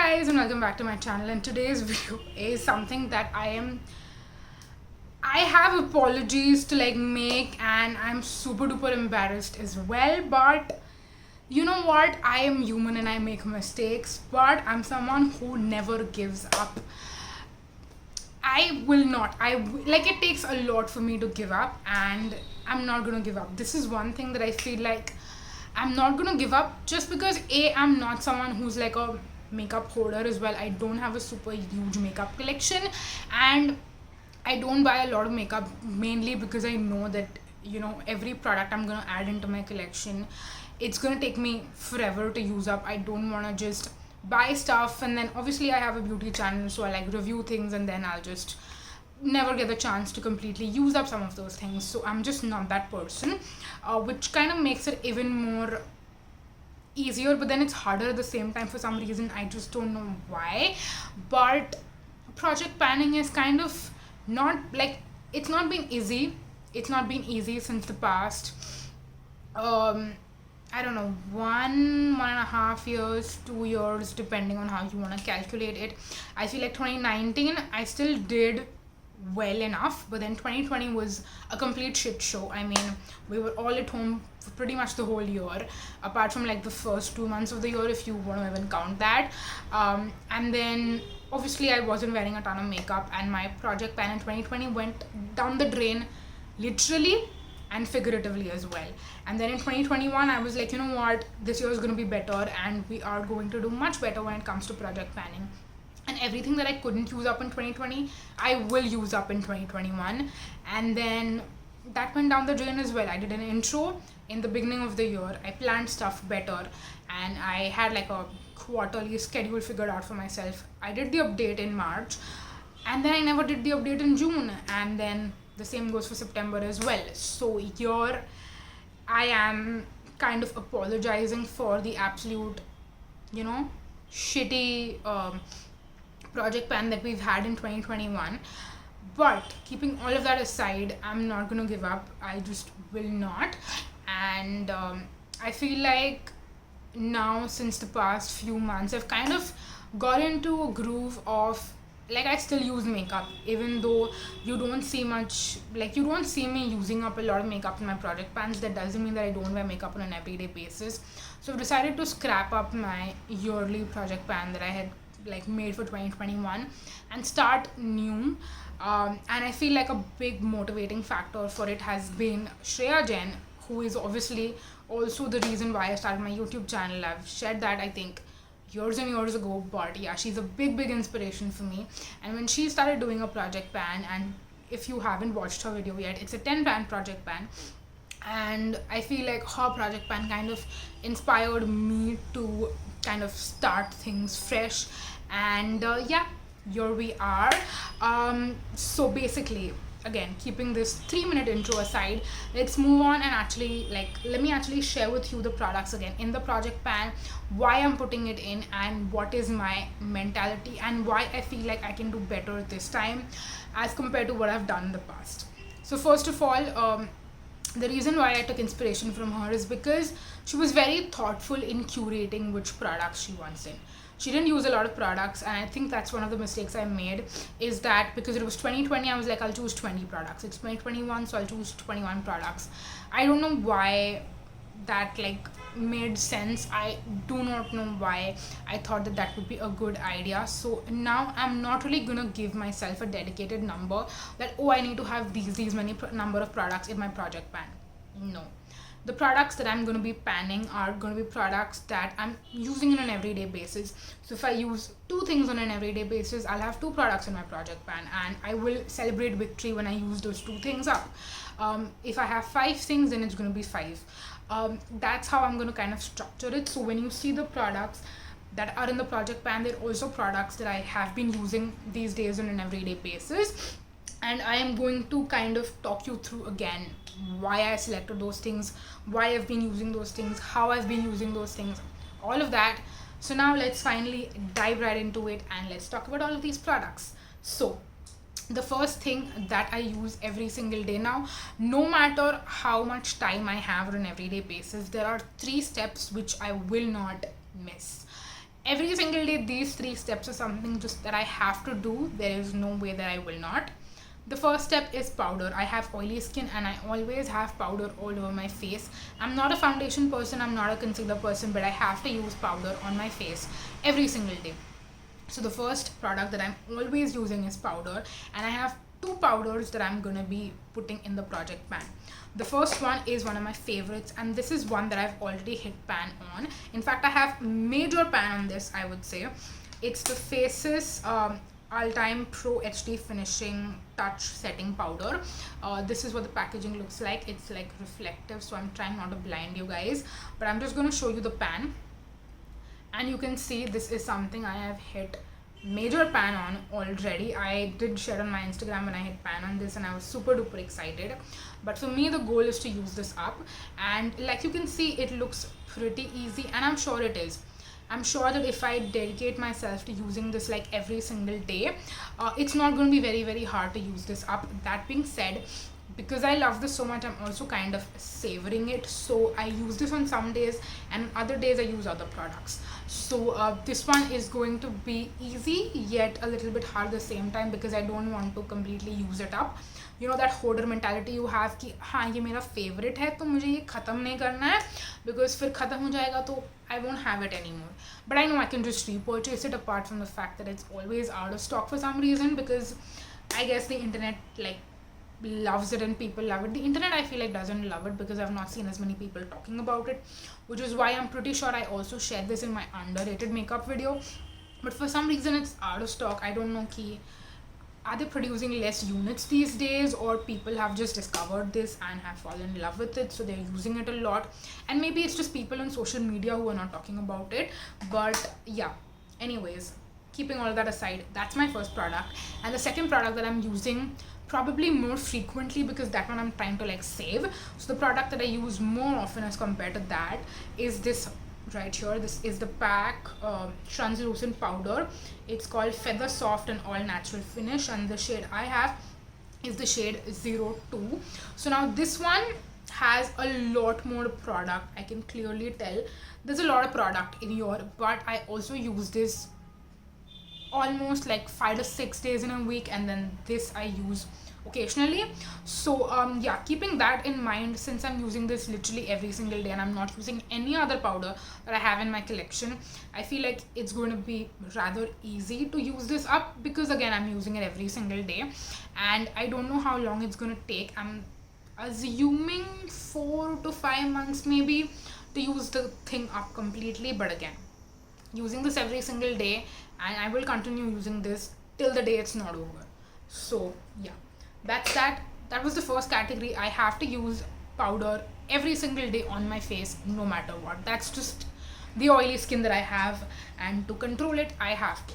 guys, and welcome back to my channel. And today's video is something that I have apologies to make, and I'm super duper embarrassed as well. But you know what, I am human and I make mistakes, but I'm someone who never gives up. I will not. It takes a lot for me to give up, and I'm not gonna give up. This is one thing that I feel like I'm not gonna give up, just because I'm not someone who's like a makeup hoarder as well. I don't have a super huge makeup collection, and I don't buy a lot of makeup mainly because I know that every product I'm gonna add into my collection, it's gonna take me forever to use up. I don't wanna just buy stuff and then obviously I have a beauty channel, so I like review things and then I'll just never get the chance to completely use up some of those things. So I'm just not that person, which kind of makes it even more easier, but then it's harder at the same time for some reason. I just don't know why. But project planning is kind of not it's not been easy. It's not been easy since the past I don't know, 1.5 years, 2 years, depending on how you want to calculate it. I feel like 2019 I still did well enough, but then 2020 was a complete shit show. I mean, we were all at home for pretty much the whole year, apart from the first 2 months of the year, if you want to even count that. And then obviously I wasn't wearing a ton of makeup, and my project plan in 2020 went down the drain, literally and figuratively as well. And then in 2021 I was like, you know what, this year is going to be better and we are going to do much better when it comes to project planning. And everything that I couldn't use up in 2020, I will use up in 2021. And then that went down the drain as well. I did an intro in the beginning of the year. I planned stuff better and I had a quarterly schedule figured out for myself. I did the update in March, and then I never did the update in June, and then the same goes for September as well. So here I am kind of apologizing for the absolute shitty project plan that we've had in 2021. But keeping all of that aside, I'm not gonna give up. I just will not. And I feel like now, since the past few months, I've kind of got into a groove of I still use makeup, even though you don't see much, you don't see me using up a lot of makeup in my project plans. That doesn't mean that I don't wear makeup on an everyday basis. So I've decided to scrap up my yearly project plan that I had made for 2021 and start new. And I feel like a big motivating factor for it has been Shreya Jain, who is obviously also the reason why I started my YouTube channel. I've shared that, I think, years and years ago, but yeah, she's a big inspiration for me. And when she started doing a project plan, and if you haven't watched her video yet, it's a 10-plan project plan, and I feel like her project plan kind of inspired me to kind of start things fresh. And yeah, here we are. So basically, again, keeping this 3-minute intro aside, let's move on and actually let me actually share with you the products again in the project plan, why I'm putting it in, and what is my mentality, and why I feel like I can do better this time as compared to what I've done in the past. So first of all, the reason why I took inspiration from her is because she was very thoughtful in curating which products she wants in. She didn't use a lot of products, and I think that's one of the mistakes I made, is that because it was 2020, I was like, I'll choose 20 products. It's 2021, so I'll choose 21 products. I don't know why that made sense. I do not know why I thought that that would be a good idea. So now I'm not really gonna give myself a dedicated number that, oh, I need to have these many number of products in my project plan. No. The products that I'm going to be panning are going to be products that I'm using on an everyday basis. So if I use 2 things on an everyday basis, I'll have 2 products in my project pan, and I will celebrate victory when I use those 2 things up. If I have 5 things, then it's going to be 5. That's how I'm going to kind of structure it. So when you see the products that are in the project pan, they're also products that I have been using these days on an everyday basis. And I am going to kind of talk you through again why I selected those things, why I've been using those things, how I've been using those things, all of that. So now let's finally dive right into it and let's talk about all of these products. So the first thing that I use every single day now, no matter how much time I have on an everyday basis, there are 3 steps which I will not miss. every single day these 3 steps are something just that I have to do. There is no way that I will not. The first step is powder. I have oily skin and I always have powder all over my face. I'm not a foundation person, I'm not a concealer person, but I have to use powder on my face every single day. So the first product that I'm always using is powder, and I have 2 powders that I'm gonna be putting in the project pan. The first one is one of my favorites, and this is one that I've already hit pan on. In fact, I have major pan on this, I would say. It's the Faces All Time Pro HD Finishing Touch Setting Powder. This is what the packaging looks like. It's like reflective, so I'm trying not to blind you guys, but I'm just going to show you the pan. And you can see this is something I have hit major pan on already. I did share on my Instagram when I hit pan on this, and I was super duper excited. But for me, the goal is to use this up, and like you can see, it looks pretty easy, and I'm sure it is. I'm sure that if I dedicate myself to using this like every single day, it's not going to be very, very hard to use this up. That being said, because I love this so much, I'm also kind of savoring it. So I use this on some days, and other days I use other products. So this one is going to be easy yet a little bit hard at the same time, because I don't want to completely use it up. You know that hoarder mentality you have कि हाँ ये मेरा favorite है तो मुझे ये ख़त्म नहीं करना है, because फिर ख़त्म हो जाएगा तो I won't have it anymore. But I know I can just repurchase it, apart from the fact that it's always out of stock for some reason, because I guess the internet like loves it and people love it. The internet I feel like doesn't love it, because I've not seen as many people talking about it, which is why I'm pretty sure I also shared this in my underrated makeup video. But for some reason it's out of stock. I don't know ki are they producing less units these days, or people have just discovered this and have fallen in love with it, so they're using it a lot. And maybe it's just people on social media who are not talking about it. But yeah, anyways, keeping all of that aside, that's my first product. And the second product that I'm using probably more frequently, because that one I'm trying to like save, so the product that I use more often as compared to that is this right here. This is the PAC translucent powder. It's called Feather Soft and All Natural Finish, and the shade I have is the shade 02. So now this one has a lot more product. I can clearly tell there's a lot of product in here, but I also use this almost like 5 to 6 days in a week, and then this I use occasionally. So yeah, keeping that in mind, since I'm using this literally every single day and I'm not using any other powder that I have in my collection, I feel like it's going to be rather easy to use this up, because again I'm using it every single day, and I don't know how long it's going to take. I'm assuming 4 to 5 months maybe to use the thing up completely, but again, using this every single day, and I will continue using this till the day it's not over. So yeah, that's that. That was the first category. I have to use powder every single day on my face no matter what. That's just the oily skin that I have, and to control it I have to.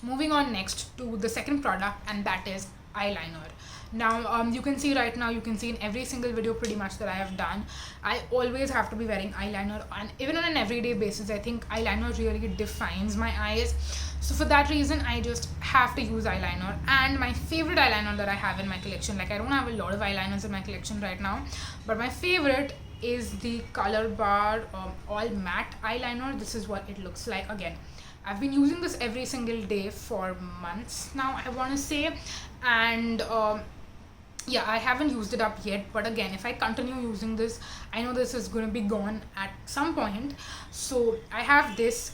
Moving on next to the second product, and that is eyeliner. Now you can see right now, you can see in every single video pretty much that I have done, I always have to be wearing eyeliner, and even on an everyday basis I think eyeliner really defines my eyes. So for that reason I just have to use eyeliner. And my favorite eyeliner that I have in my collection, like I don't have a lot of eyeliners in my collection right now, but my favorite is the Color Bar all matte eyeliner. This is what it looks like. Again, I've been using this every single day for months now, I want to say, and yeah, I haven't used it up yet, but again, if I continue using this, I know this is going to be gone at some point. So I have this,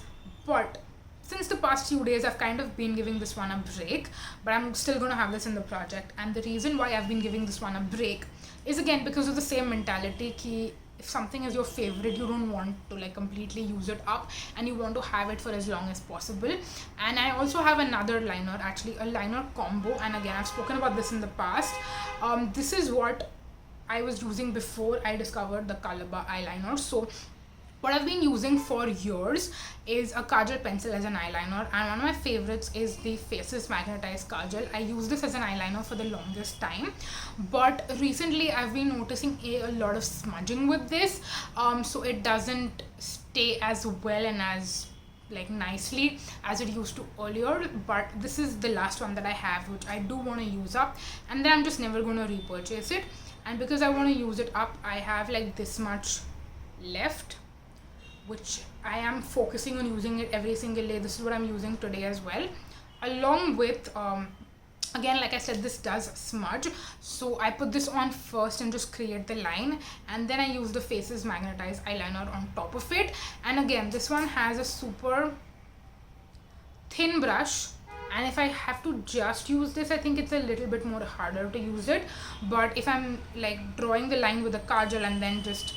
but since the past few days I've kind of been giving this one a break, but I'm still going to have this in the project. And the reason why I've been giving this one a break is again because of the same mentality ki if something is your favorite, you don't want to like completely use it up, and you want to have it for as long as possible. And I also have another liner, actually a liner combo, and again I've spoken about this in the past. This is what I was using before I discovered the Color Bar eyeliner. So what I've been using for years is a kajal pencil as an eyeliner, and one of my favorites is the Faces Magnetized Kajal. I use this as an eyeliner for the longest time, but recently I've been noticing a lot of smudging with this, so it doesn't stay as well and as like nicely as it used to earlier. But this is the last one that I have, which I do want to use up, and then I'm just never going to repurchase it. And because I want to use it up, I have like this much left, which I am focusing on using it every single day. This is what I'm using today as well, along with again, like I said, this does smudge, so I put this on first and just create the line, and then I use the Faces Magnetized eyeliner on top of it. And again, this one has a super thin brush, and if I have to just use this, I think it's a little bit more harder to use it. But if I'm like drawing the line with the kajal and then just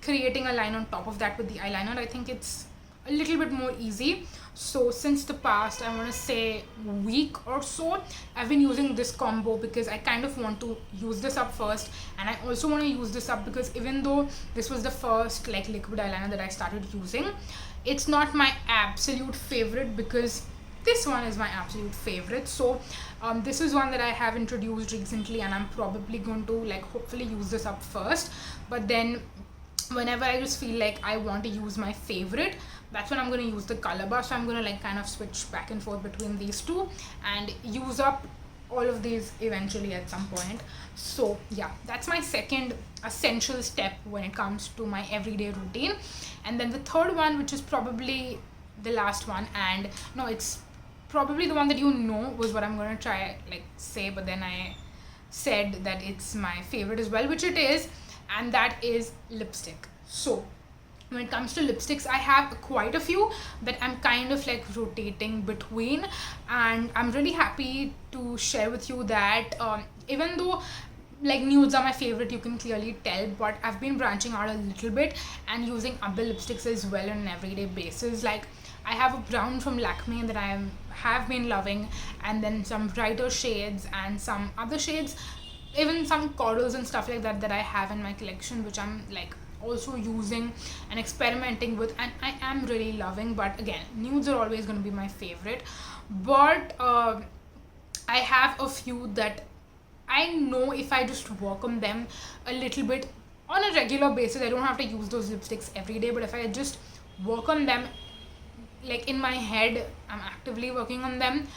creating a line on top of that with the eyeliner, I think it's a little bit more easy. So since the past, I want to say week or so, I've been using this combo because I kind of want to use this up first, and I also want to use this up because even though this was the first like liquid eyeliner that I started using, it's not my absolute favorite because this one is my absolute favorite. So this is one that I have introduced recently, and I'm probably going to like hopefully use this up first. But then whenever I just feel like I want to use my favorite, that's when I'm going to use the color bar. So I'm going to like kind of switch back and forth between these two and use up all of these eventually at some point. So yeah, that's my second essential step when it comes to my everyday routine. And then the third one, which is probably the last one, and no, it's probably the one that you know was what I'm going to try like say, but then I said that it's my favorite as well, which it is, and that is lipstick. So when it comes to lipsticks, I have quite a few that I'm kind of like rotating between, and I'm really happy to share with you that even though like nudes are my favorite, you can clearly tell, but I've been branching out a little bit and using other lipsticks as well on an everyday basis. Like I have a brown from Lakme that I have been loving, and then some brighter shades and some other shades, even some corals and stuff like that that I have in my collection, which I'm like also using and experimenting with, and I am really loving. But again, nudes are always going to be my favorite, but I have a few that I know if I just work on them a little bit on a regular basis, I don't have to use those lipsticks every day, but if I just work on them like in my head, I'm actively working on them,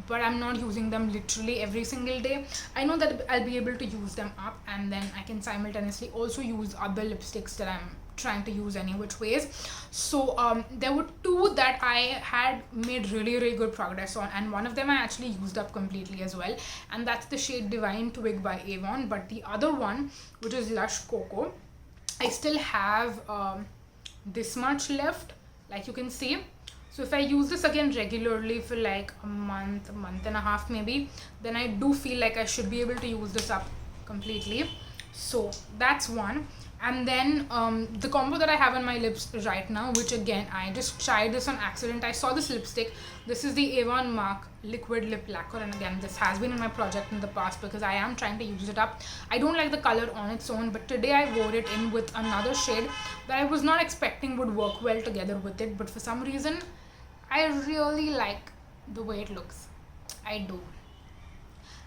but I'm not using them literally every single day, I know that I'll be able to use them up, and then I can simultaneously also use other lipsticks that I'm trying to use any which ways. So there were two that I had made really good progress on, and one of them I actually used up completely as well, and that's the shade Divine Twig by Avon. But the other one, which is Lush Cocoa, I still have this much left, like you can see. So if I use this again regularly for like a month and a half maybe, then I do feel like I should be able to use this up completely. So that's one. And then the combo that I have on my lips right now, which again, I just tried this on accident. I saw this lipstick. This is the Avon Mark Liquid Lip Lacquer. And again, this has been in my project in the past because I am trying to use it up. I don't like the color on its own, but today I wore it in with another shade that I was not expecting would work well together with it. But for some reason, I really like the way it looks. I do.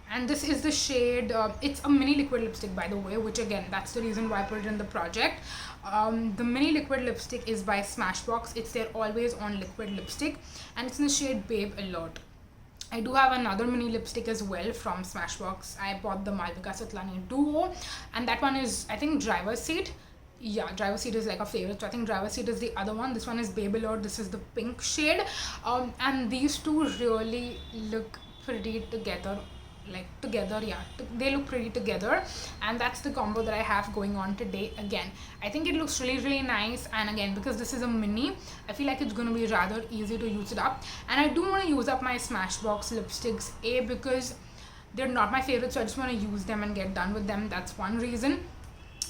And this is the shade, it's a mini liquid lipstick by the way, which again, that's the reason why I put it in the project. The mini liquid lipstick is by Smashbox. It's their always on liquid lipstick, and it's in the shade Babe Alert. I do have another mini lipstick as well from Smashbox. I bought the Malvika Satlani Duo, and that one is, I think, Driver's Seat. Yeah, Driver's Seat is like a favorite, so I think Driver's Seat is the other one. This one is Babe Alert. This is the pink shade, and these two really look pretty together. They look pretty together, and that's the combo that I have going on today. Again, I think it looks really nice, and again, because this is a mini, I feel like it's going to be rather easy to use it up. And I do want to use up my Smashbox lipsticks, because they're not my favorite, so I just want to use them and get done with them. That's one reason.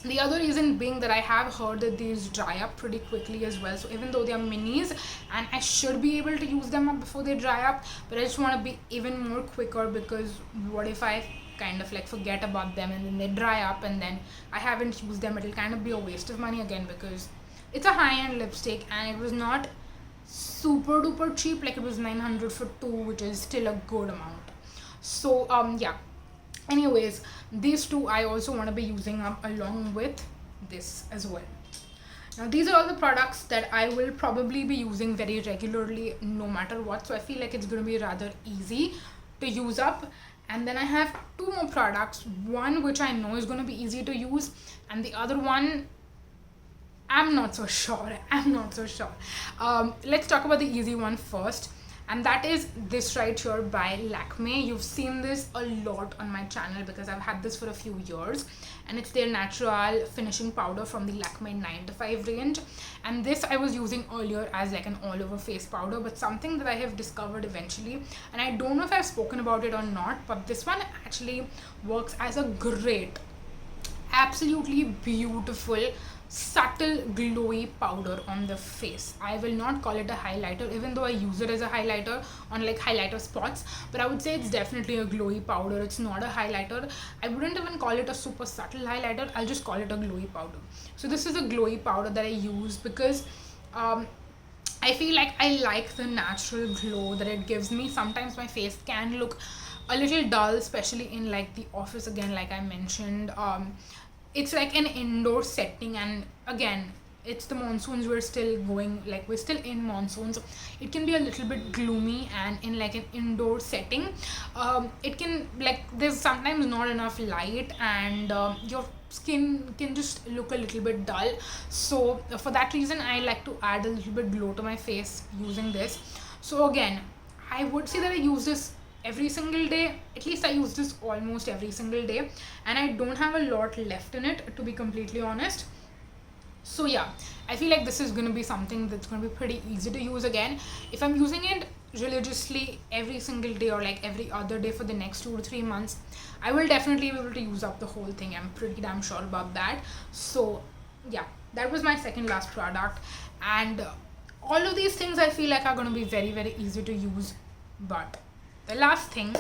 The other reason being that I have heard that these dry up pretty quickly as well. So even though they are minis and I should be able to use them up before they dry up, but I just want to be even more quicker, because what if I kind of like forget about them and then they dry up and then I haven't used them? It'll kind of be a waste of money again, because it's a high-end lipstick and it was not super duper cheap. Like it was 900 for two, which is still a good amount. So yeah. Anyways, these two I also want to be using up along with this as well. Now these are all the products that I will probably be using very regularly no matter what, so I feel like it's going to be rather easy to use up. And then I have two more products, one which I know is going to be easy to use, and the other one I'm not so sure. I'm not so sure. Let's talk about the easy one first. And that is this right here by Lakme. You've seen this a lot on my channel because I've had this for a few years. And it's their natural finishing powder from the Lakme 9 to 5 range. And this I was using earlier as like an all over face powder, but something that I have discovered eventually, and I don't know if I've spoken about it or not, but this one actually works as a great, absolutely beautiful, subtle glowy powder on the face. I will not call it a highlighter, even though I use it as a highlighter on like highlighter spots, but I would say it's definitely a glowy powder. It's not a highlighter. I wouldn't even call it a super subtle highlighter. I'll just call it a glowy powder. So this is a glowy powder that I use because I feel like I like the natural glow that it gives me. Sometimes my face can look a little dull, especially in like the office, again, like I mentioned. It's like an indoor setting, and again, it's the monsoons. We're still going, like we're still in monsoons. It can be a little bit gloomy, and in like an indoor setting, it can, like, there's sometimes not enough light, and your skin can just look a little bit dull. So for that reason, I like to add a little bit glow to my face using this. So again, I would say that I use this every single day. At least I use this almost every single day, and I don't have a lot left in it, to be completely honest. So yeah, I feel like this is going to be something that's going to be pretty easy to use. Again, if I'm using it religiously every single day or like every other day for the next 2 to 3 months, I will definitely be able to use up the whole thing. I'm pretty damn sure about that. So yeah, that was my second last product, and all of these things I feel like are going to be very, very easy to use. But the last thing,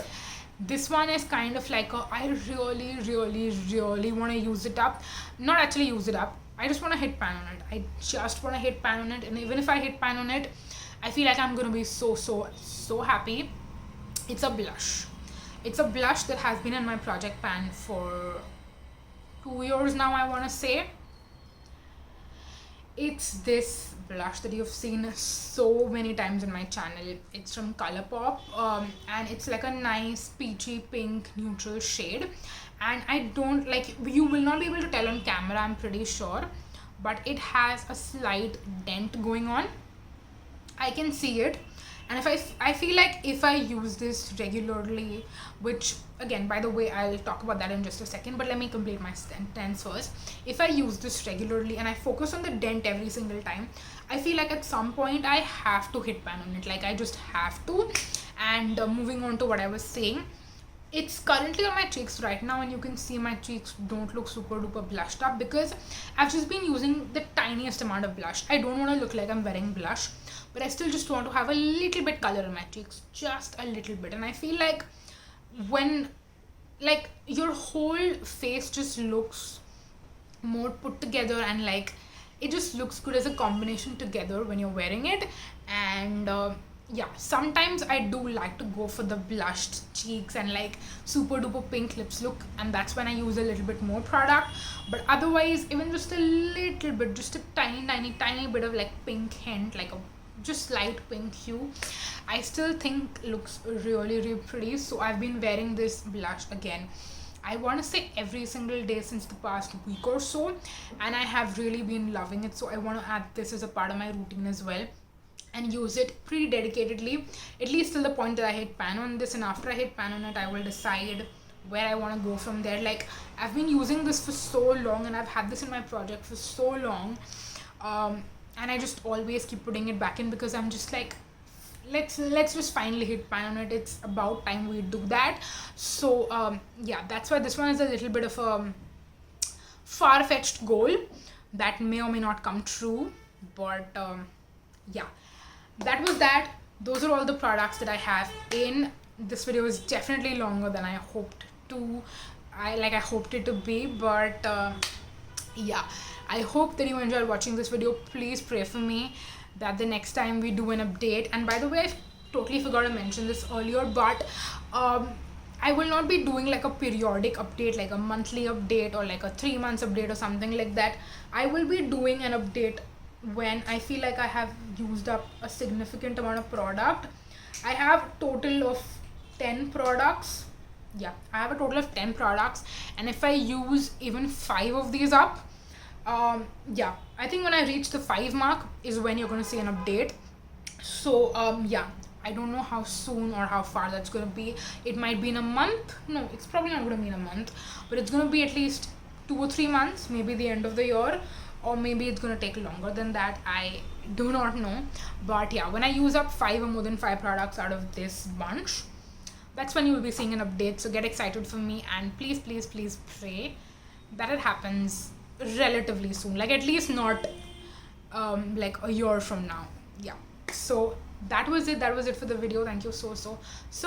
this one is kind of like I really, really, really want to use it up. Not actually use it up, I just want to hit pan on it. I just want to hit pan on it, and even if I hit pan on it, I feel like I'm going to be so happy. It's a blush. It's a blush that has been in my project pan for 2 years now, I want to say. It's this blush that you've seen so many times in my channel. It's from Colourpop, and it's like a nice peachy pink neutral shade. And I don't like, you will not be able to tell on camera, I'm pretty sure, but it has a slight dent going on. I can see it. And if I feel like if I use this regularly, which again, by the way, I'll talk about that in just a second, but let me complete my sentence first. If I use this regularly and I focus on the dent every single time, I feel like at some point I have to hit pan on it. Like I just have to. And moving on to what I was saying, it's currently on my cheeks right now, and you can see my cheeks don't look super duper blushed up because I've just been using the tiniest amount of blush. I don't want to look like I'm wearing blush, but I still just want to have a little bit color in my cheeks, just a little bit. And I feel like when, like, your whole face just looks more put together, and like it just looks good as a combination together when you're wearing it. And yeah, sometimes I do like to go for the blushed cheeks and like super duper pink lips look, and that's when I use a little bit more product. But otherwise, even just a little bit, just a tiny bit of like pink hint, like a just light pink hue, I still think looks really, really pretty. So I've been wearing this blush again, I want to say every single day since the past week or so, and I have really been loving it. So I want to add this as a part of my routine as well, and use it pretty dedicatedly, at least till the point that I hit pan on this. And after I hit pan on it, I will decide where I want to go from there. Like, I've been using this for so long, and I've had this in my project for so long, and I just always keep putting it back in because I'm just like, let's just finally hit pan on it. It's about time we do that. So yeah, that's why this one is a little bit of a far-fetched goal that may or may not come true. But yeah, that was that. Those are all the products that I have in. This video is definitely longer than I hoped to. I hoped it to be, but yeah, I hope that you enjoyed watching this video. Please pray for me that the next time we do an update, and by the way, I totally forgot to mention this earlier, but I will not be doing like a periodic update, like a monthly update or like a 3 months update or something like that. I will be doing an update when I feel like I have used up a significant amount of product. I have a total of 10 products. Yeah, I have a total of 10 products, and if I use even 5 of these up, Yeah, I think when I reach the 5 mark is when you're going to see an update. So yeah, I don't know how soon or how far that's going to be. It might be in a month. No, it's probably not going to be in a month, but it's going to be at least 2 or 3 months, maybe the end of the year, or maybe it's going to take longer than that. I do not know. But yeah, when I use up 5 or more than 5 products out of this bunch, that's when you will be seeing an update. So get excited for me, and please, please, please pray that it happens relatively soon, like at least not like a year from now. Yeah, so that was it for the video. Thank you so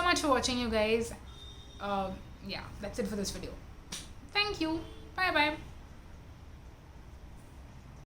much for watching, you guys. Yeah, that's it for this video. Thank you. Bye bye.